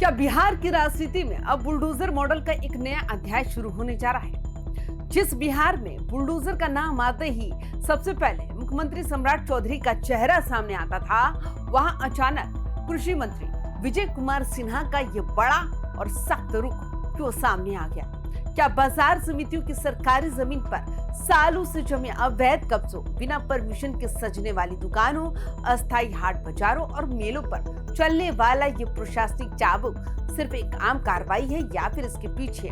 क्या बिहार की राजनीति में अब बुलडोजर मॉडल का एक नया अध्याय शुरू होने जा रहा है। जिस बिहार में बुलडोजर का नाम आते ही सबसे पहले मुख्यमंत्री सम्राट चौधरी का चेहरा सामने आता था, वहां अचानक कृषि मंत्री विजय कुमार सिन्हा का ये बड़ा और सख्त रुख क्यों सामने आ गया। क्या बाजार समितियों की सरकारी जमीन पर सालों से जमे अवैध कब्जों, बिना परमिशन के सजने वाली दुकानों, अस्थायी हाट बाजारों और मेलों पर चलने वाला ये प्रशासनिक चाबुक सिर्फ एक आम कार्रवाई है या फिर इसके पीछे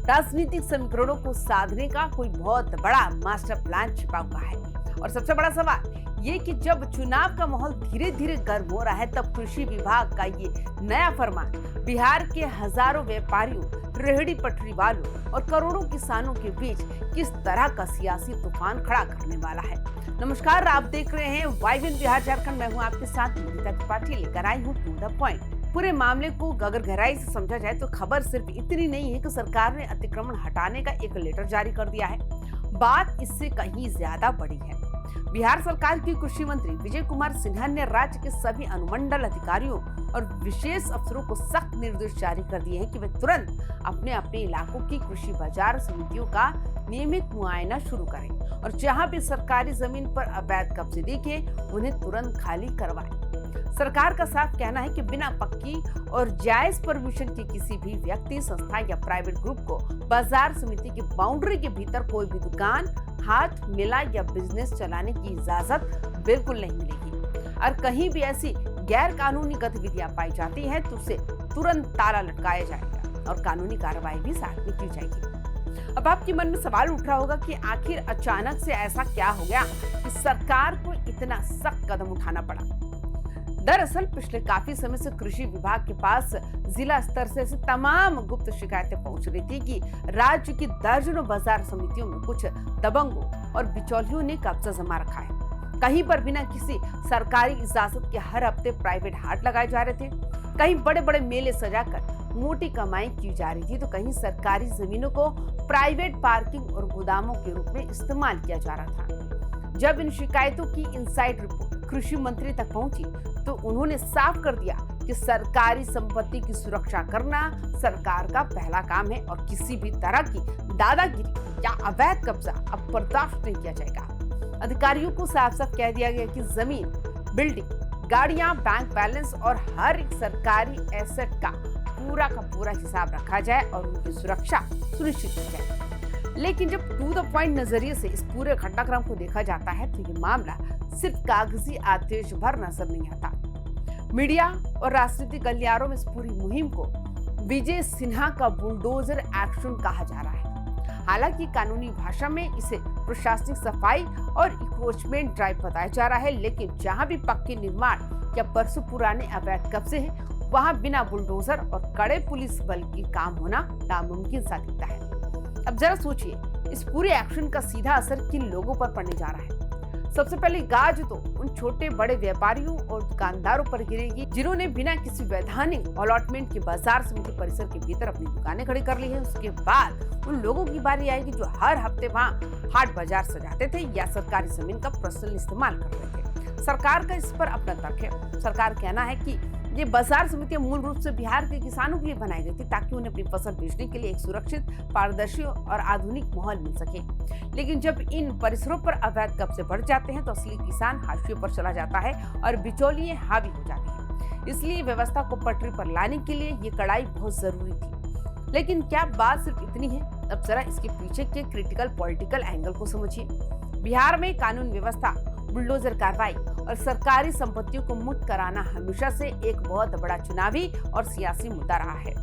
राजनीतिक समीकरणों को साधने का कोई बहुत बड़ा मास्टर प्लान छिपा हुआ है। और सबसे बड़ा सवाल ये कि जब चुनाव का माहौल धीरे धीरे गर्म हो रहा है, तब कृषि विभाग का ये नया फरमान बिहार के हजारों व्यापारियों, रेहड़ी पटरी वालों और करोड़ों किसानों के बीच किस तरह का सियासी तूफान खड़ा करने वाला है। नमस्कार, आप देख रहे हैं वाइवन बिहार झारखंड। मैं हूं आपके साथ निकिता त्रिपाठी, लेकर आई हूं टू द पॉइंट। पूरे मामले को अगर गहराई से समझा जाए तो खबर सिर्फ इतनी नहीं है कि सरकार ने अतिक्रमण हटाने का एक लेटर जारी कर दिया है। बात इससे कहीं ज्यादा बड़ी है। बिहार सरकार के कृषि मंत्री विजय कुमार सिन्हा ने राज्य के सभी अनुमंडल अधिकारियों और विशेष अफसरों को सख्त निर्देश जारी कर दिए हैं कि वे तुरंत अपने अपने इलाकों की कृषि बाजार समितियों का नियमित मुआयना शुरू करें और जहां भी सरकारी जमीन पर अवैध कब्जे दिखे उन्हें तुरंत खाली करवाएं। सरकार का साफ कहना है कि बिना पक्की और जायज परमिशन के किसी भी व्यक्ति, संस्था या प्राइवेट ग्रुप को बाजार समिति की बाउंड्री के भीतर कोई भी दुकान, हाट, मेला या बिजनेस चलाने की इजाजत बिल्कुल नहीं मिलेगी। और कहीं भी ऐसी गैर कानूनी गतिविधियां पाई जाती हैं तो उसे तुरंत ताला लटकाया जाएगा और कानूनी कार्रवाई भी साथ में की जाएगी। अब आपके मन में सवाल उठ रहा होगा कि आखिर अचानक से ऐसा क्या हो गया कि सरकार को इतना सख्त कदम उठाना पड़ा। दरअसल पिछले काफी समय से कृषि विभाग के पास जिला स्तर से ऐसी तमाम गुप्त शिकायतें पहुंच रही थी कि राज्य की दर्जनों बाजार समितियों में कुछ दबंगों और बिचौलियों ने कब्जा जमा रखा है। कहीं पर बिना किसी सरकारी इजाजत के हर हफ्ते प्राइवेट हाट लगाए जा रहे थे, कहीं बड़े बड़े मेले सजाकर मोटी कमाई की जा रही थी, तो कहीं सरकारी जमीनों को प्राइवेट पार्किंग और गोदामों के रूप में इस्तेमाल किया जा रहा था। जब इन शिकायतों की इनसाइड रिपोर्ट कृषि मंत्री तक पहुंची तो उन्होंने साफ कर दिया कि सरकारी संपत्ति की सुरक्षा करना सरकार का पहला काम है और किसी भी तरह की दादागिरी या अवैध कब्जा अब बर्दाश्त नहीं किया जाएगा। अधिकारियों को साफ साफ कह दिया गया कि जमीन, बिल्डिंग, गाड़ियां, बैंक बैलेंस और हर एक सरकारी एसेट का पूरा हिसाब रखा जाए और उनकी सुरक्षा सुनिश्चित की जाए। लेकिन जब टू द पॉइंट नजरिए से इस पूरे घटनाक्रम को देखा जाता है तो ये मामला सिर्फ कागजी आदेश भर नजर नहीं आता। मीडिया और राजनीतिक गलियारों में इस पूरी मुहिम को विजय सिन्हा का बुलडोजर एक्शन कहा जा रहा है। हालांकि कानूनी भाषा में इसे प्रशासनिक सफाई और इंक्रोचमेंट ड्राइव बताया जा रहा है, लेकिन जहां भी पक्के निर्माण या बरसों पुराने अवैध कब्जे हैं, वहां बिना बुलडोजर और कड़े पुलिस बल की काम होना नामुमकिन सा दिखता है। अब जरा सोचिए, इस पूरे एक्शन का सीधा असर किन लोगों पर पड़ने जा रहा है। सबसे पहले गाज तो उन छोटे बड़े व्यापारियों और दुकानदारों पर गिरेगी जिन्होंने बिना किसी वैधानिक अलॉटमेंट के बाजार समिति परिसर के भीतर अपनी दुकानें खड़ी कर ली है। उसके बाद उन लोगों की बारी आएगी जो हर हफ्ते वहां हाट बाजार सजाते थे या सरकारी जमीन का पर्सनल इस्तेमाल करते थे। सरकार का इस पर अपना तर्क है। सरकार कहना है कि ये बाजार समितियां मूल रूप से बिहार के किसानों के लिए बनाई गई थी ताकि उन्हें अपनी फसल बेचने के लिए एक सुरक्षित, पारदर्शी और आधुनिक माहौल मिल सके। लेकिन जब इन परिसरों पर अवैध कब्जे बढ़ जाते हैं तो असली किसान हाशिए पर चला जाता है और बिचौलिए हावी हो जाती है। इसलिए व्यवस्था को पटरी पर लाने के लिए ये कड़ाई बहुत जरूरी थी। लेकिन क्या बात सिर्फ इतनी है? अब जरा इसके पीछे के क्रिटिकल पॉलिटिकल एंगल को समझिए। बिहार में कानून व्यवस्था, बुलडोजर कार्रवाई और सरकारी संपत्तियों को मुक्त कराना हमेशा से एक बहुत बड़ा चुनावी और सियासी मुद्दा रहा है।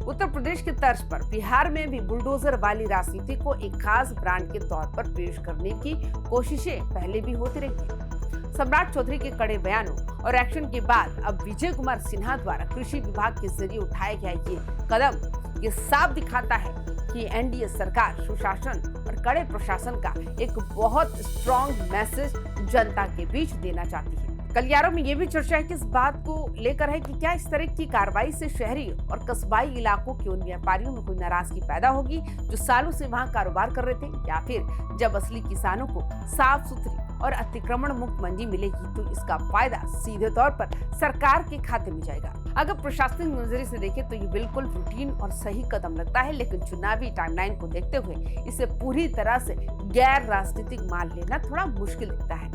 उत्तर प्रदेश की तर्ज पर बिहार में भी बुलडोजर वाली राजनीति को एक खास ब्रांड के तौर पर पेश करने की कोशिशें पहले भी होती रही हैं। सम्राट चौधरी के कड़े बयानों और एक्शन के बाद अब विजय कुमार सिन्हा द्वारा कृषि विभाग के जरिए उठाया गया ये कदम ये साफ दिखाता है कि एनडीए सरकार सुशासन और कड़े प्रशासन का एक बहुत स्ट्रॉन्ग मैसेज जनता के बीच देना चाहती है। गलियारों में ये भी चर्चा है कि इस बात को लेकर है कि क्या इस तरह की कार्रवाई से शहरी और कस्बाई इलाकों के उन व्यापारियों में कोई नाराजगी पैदा होगी जो सालों से वहां कारोबार कर रहे थे, या फिर जब असली किसानों को साफ सुथरी और अतिक्रमण मुक्त मंडी मिलेगी तो इसका फायदा सीधे तौर पर सरकार के खाते में जाएगा। अगर प्रशासनिक नजरिए से देखें तो ये बिल्कुल रूटीन और सही कदम लगता है, लेकिन चुनावी टाइमलाइन को देखते हुए इसे पूरी तरह से गैर राजनीतिक मान लेना थोड़ा मुश्किल दिखता है।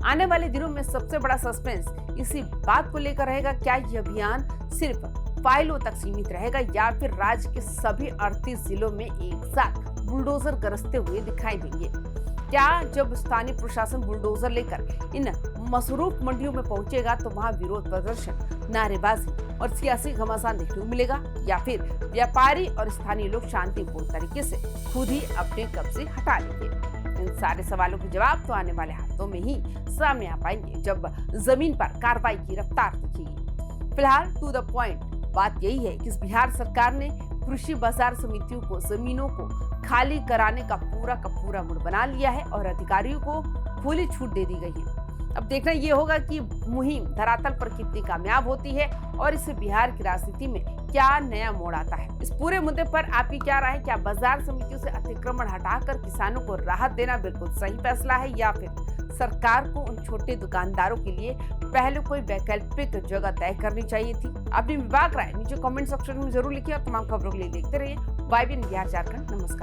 आने वाले दिनों में सबसे बड़ा सस्पेंस इसी बात को लेकर रहेगा, क्या यह अभियान सिर्फ फाइलों तक सीमित रहेगा या फिर राज्य के सभी 38 जिलों में एक साथ बुलडोजर गरजते हुए दिखाई देंगे। क्या जब स्थानीय प्रशासन बुलडोजर लेकर इन मसरूफ मंडियों में पहुंचेगा तो वहां विरोध प्रदर्शन, नारेबाजी और सियासी घमासान देखने को मिलेगा, या फिर व्यापारी और स्थानीय लोग शांतिपूर्ण तरीके से खुद ही अपने कब्जे हटा लेंगे। इन सारे सवालों के जवाब तो आने वाले हफ्तों में ही सामने आ पाएंगे, जब जमीन पर कार्रवाई की रफ्तार दिखेगी। फिलहाल टू द पॉइंट बात यही है कि बिहार सरकार ने कृषि बाजार समितियों को जमीनों को खाली कराने का पूरा मूड बना लिया है और अधिकारियों को खुली छूट दे दी गई है। अब देखना ये होगा कि मुहिम धरातल पर कितनी कामयाब होती है और इससे बिहार की राजनीति में क्या नया मोड़ आता है। इस पूरे मुद्दे पर आपकी क्या राय है? क्या बाजार समितियों से अतिक्रमण हटाकर किसानों को राहत देना बिल्कुल सही फैसला है, या फिर सरकार को उन छोटे दुकानदारों के लिए पहले कोई वैकल्पिक जगह तय करनी चाहिए थी? अपनी विभाग राय नीचे कमेंट सेक्शन में जरूर लिखिए और तमाम खबरों के लिए देखते रहिए YBN बिहार झारखंड। नमस्कार।